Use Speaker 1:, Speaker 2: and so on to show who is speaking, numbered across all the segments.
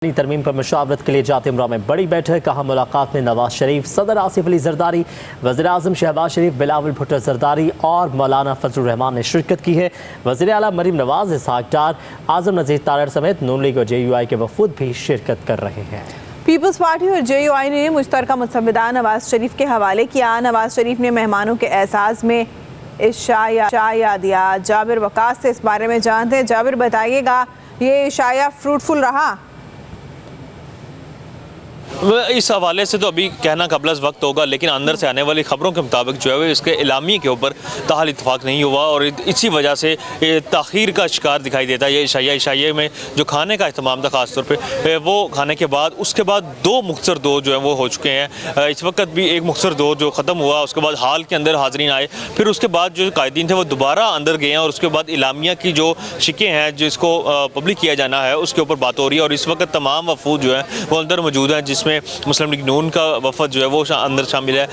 Speaker 1: ترمیم پر مشاورت کے لیے جاتے امراء میں بڑی بیٹھک، کہا ملاقات میں نواز شریف، صدر آصف علی زرداری، وزیر اعظم شہباز شریف، بلاول بھٹو زرداری اور مولانا فضل الرحمان نے شرکت کی ہے۔ وزیر اعلیٰ مریم نواز، اسحاق ڈار، اعظم نذیر تارڑ سمیت نون لیگ اور جے یو آئی کے وفود بھی شرکت کر رہے ہیں۔
Speaker 2: پیپلز پارٹی اور جے یو آئی نے مشترکہ مسودہ نواز شریف کے حوالے کیا۔ نواز شریف نے مہمانوں کے اعزاز میں عشایہ دیا۔ جابر وقاص سے اس بارے میں جانتے ہیں۔ جابر، بتائیے گا یہ عشایہ فروٹفل رہا؟
Speaker 3: اس حوالے سے تو ابھی کہنا قبل از وقت ہوگا، لیکن اندر سے آنے والی خبروں کے مطابق جو ہے اس کے اعلامیے کے اوپر تاحال اتفاق نہیں ہوا اور اسی وجہ سے تاخیر کا شکار دکھائی دیتا ہے۔ یہ عشایہ میں جو کھانے کا اہتمام تھا خاص طور پہ، وہ کھانے کے بعد اس کے بعد دو مختصر دور جو ہیں وہ ہو چکے ہیں۔ اس وقت بھی ایک مختصر دور جو ختم ہوا، اس کے بعد ہال کے اندر حاضرین آئے، پھر اس کے بعد جو قائدین تھے وہ دوبارہ اندر گئے ہیں اور اس کے بعد اعلامیہ کی جو شکیں ہیں جس کو پبلک کیا جانا ہے اس کے اوپر بات ہو رہی ہے۔ اور اس وقت تمام وفود جو ہیں وہ اندر موجود ہیں، جس میں مسلم لیگ نون کا وفد جو ہے وہ اندر شامل ہے،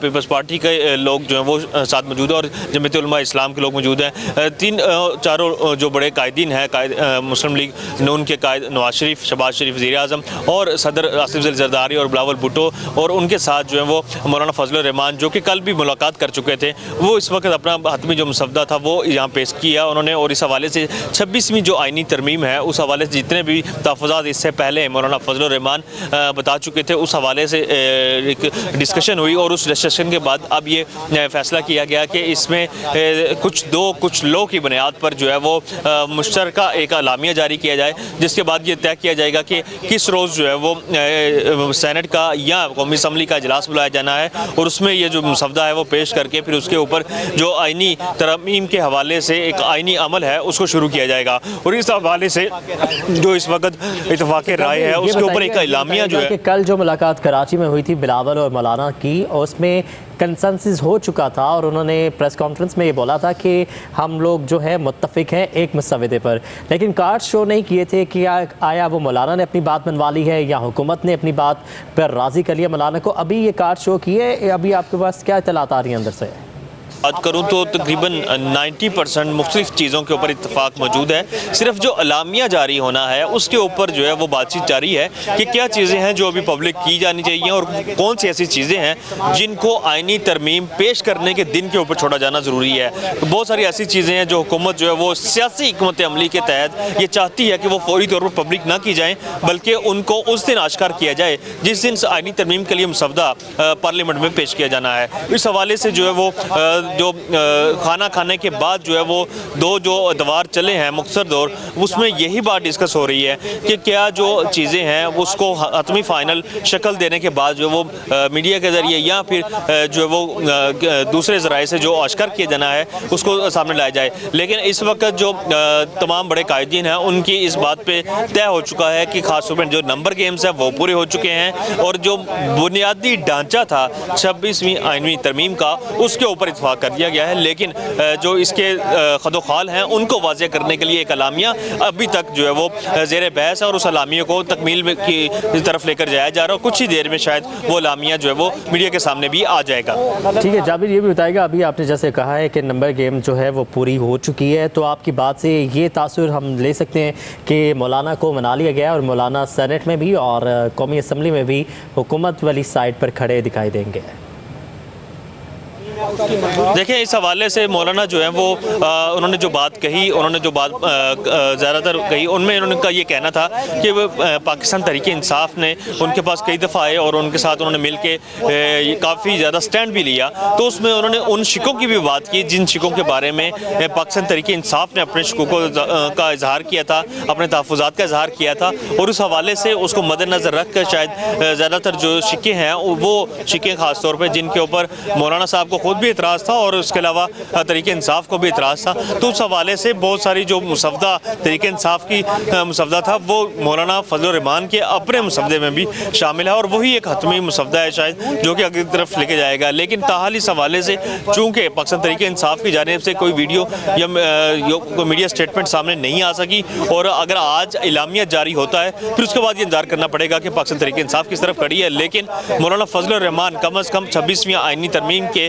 Speaker 3: پیپلز پارٹی کے لوگ جو ہیں وہ ساتھ موجود ہیں اور جمعیت علماء اسلام کے لوگ موجود ہیں۔ چاروں جو بڑے قائدین ہیں، مسلم لیگ نون کے قائد نواز شریف، شہباز شریف وزیر اعظم اور صدر آصف علی زرداری اور بلاول بھٹو، اور ان کے ساتھ جو ہیں وہ مولانا فضل الرحمان جو کہ کل بھی ملاقات کر چکے تھے، وہ اس وقت اپنا حتمی جو مسودہ تھا وہ یہاں پیش کیا انہوں نے۔ اور اس حوالے سے 26ویں جو آئینی ترمیم ہے اس حوالے سے جتنے بھی تحفظات اس سے پہلے مولانا فضل الرحمان بتا چکے تھے، اس حوالے سے ایک ڈسکشن ہوئی اور اس ڈسکشن کے بعد اب یہ فیصلہ کیا گیا کہ اس میں کچھ لو کی بنیاد پر جو ہے وہ مشترکہ ایک اعلامیہ جاری کیا جائے، جس کے بعد یہ طے کیا جائے گا کہ کس روز جو ہے وہ سینٹ کا یا قومی اسمبلی کا اجلاس بلایا جانا ہے اور اس میں یہ جو مسودہ ہے وہ پیش کر کے پھر اس کے اوپر جو آئینی ترمیم کے حوالے سے ایک آئینی عمل ہے اس کو شروع کیا جائے گا۔ اور اس حوالے سے جو اس وقت اتفاق رائے ہے اس کے اوپر ایک اعلامیہ جو ہے،
Speaker 1: کل جو ملاقات کراچی میں ہوئی تھی بلاول اور مولانا کی، اس میں کنسنسس ہو چکا تھا اور انہوں نے پریس کانفرنس میں یہ بولا تھا کہ ہم لوگ جو ہے متفق ہیں ایک مسودے پر، لیکن کارڈ شو نہیں کیے تھے کہ آیا وہ مولانا نے اپنی بات منوا لی ہے یا حکومت نے اپنی بات پر راضی کر لیا مولانا کو۔ ابھی یہ کارڈ شو کیے، ابھی آپ کے پاس کیا اطلاعات آ رہی ہیں اندر سے؟
Speaker 3: بات کروں تو تقریباً 90% مختلف چیزوں کے اوپر اتفاق موجود ہے، صرف جو اعلامیہ جاری ہونا ہے اس کے اوپر جو ہے وہ بات چیت جاری ہے کہ کیا چیزیں ہیں جو ابھی پبلک کی جانی چاہیے اور کون سی ایسی چیزیں ہیں جن کو آئینی ترمیم پیش کرنے کے دن کے اوپر چھوڑا جانا ضروری ہے۔ بہت ساری ایسی چیزیں ہیں جو حکومت جو ہے وہ سیاسی حکمت عملی کے تحت یہ چاہتی ہے کہ وہ فوری طور پر پبلک نہ کی جائیں، بلکہ ان کو اس دن آشکار کیا جائے جس دن آئینی ترمیم کے لیے مسودہ پارلیمنٹ میں پیش کیا جانا ہے۔ اس حوالے سے جو ہے وہ جو کھانا کھانے کے بعد جو ہے وہ جو ادوار چلے ہیں مختصر دور، اس میں یہی بات ڈسکس ہو رہی ہے کہ کیا جو چیزیں ہیں اس کو حتمی فائنل شکل دینے کے بعد جو وہ میڈیا کے ذریعے یا پھر جو ہے وہ دوسرے ذرائع سے جو آشکار کیا جانا ہے اس کو سامنے لایا جائے۔ لیکن اس وقت جو تمام بڑے قائدین ہیں ان کی اس بات پہ طے ہو چکا ہے کہ خاص طور پہ جو نمبر گیمز ہیں وہ پورے ہو چکے ہیں اور جو بنیادی ڈھانچہ تھا 26ویں آئینی ترمیم کا اس کے اوپر اتفاق کر دیا گیا ہے، لیکن جو اس کے خد و خال ہیں ان کو واضح کرنے کے لیے ایک اعلامیہ ابھی تک جو ہے وہ زیر بحث ہے اور اس اعلامیہ کو تکمیل کی طرف لے کر جایا جا رہا ہے اور کچھ ہی دیر میں شاید وہ اعلامیہ جو ہے وہ میڈیا کے سامنے بھی آ جائے گا۔
Speaker 1: ٹھیک ہے جابر، یہ بھی بتائے گا، ابھی آپ نے جیسے کہا ہے کہ نمبر گیم جو ہے وہ پوری ہو چکی ہے، تو آپ کی بات سے یہ تاثر ہم لے سکتے ہیں کہ مولانا کو منا لیا گیا اور مولانا سینٹ میں بھی اور قومی اسمبلی میں بھی حکومت والی سائڈ پر کھڑے دکھائی دیں گے؟
Speaker 3: دیکھیں اس حوالے سے مولانا جو ہیں وہ انہوں نے جو بات کہی، انہوں نے جو بات زیادہ تر کہی، ان میں انہوں کا یہ کہنا تھا کہ پاکستان تحریک انصاف نے ان کے پاس کئی دفعہ آئے اور ان کے ساتھ انہوں نے مل کے کافی زیادہ سٹینڈ بھی لیا، تو اس میں انہوں نے ان شکوں کی بھی بات کی جن شکوں کے بارے میں پاکستان تحریک انصاف نے اپنے شکوں کا اظہار کیا تھا، اپنے تحفظات کا اظہار کیا تھا، اور اس حوالے سے اس کو مد نظر رکھ کر شاید زیادہ تر جو شکیں ہیں وہ شکیں خاص طور پہ جن کے اوپر مولانا صاحب کو خود بھی اعتراض تھا اور اس کے علاوہ تحریک انصاف کو بھی اعتراض تھا، تو اس حوالے سے بہت ساری جو مسودہ تحریک انصاف کی مسودہ تھا وہ مولانا فضل الرحمان کے اپنے مسودے میں بھی شامل ہے اور وہی ایک حتمی مسودہ ہے شاید جو کہ اگلی طرف لے کے جائے گا۔ لیکن تاحال اس حوالے سے چونکہ پاکستان تحریک انصاف کی جانب سے کوئی ویڈیو یا میڈیا اسٹیٹمنٹ سامنے نہیں آ سکی اور اگر آج اعلامیہ جاری ہوتا ہے پھر اس کے بعد یہ انتظار کرنا پڑے گا کہ پاکستان تحریک انصاف کس طرف کھڑی ہے، لیکن مولانا فضل الرحمان کم از کم 26ویں آئینی ترمیم کے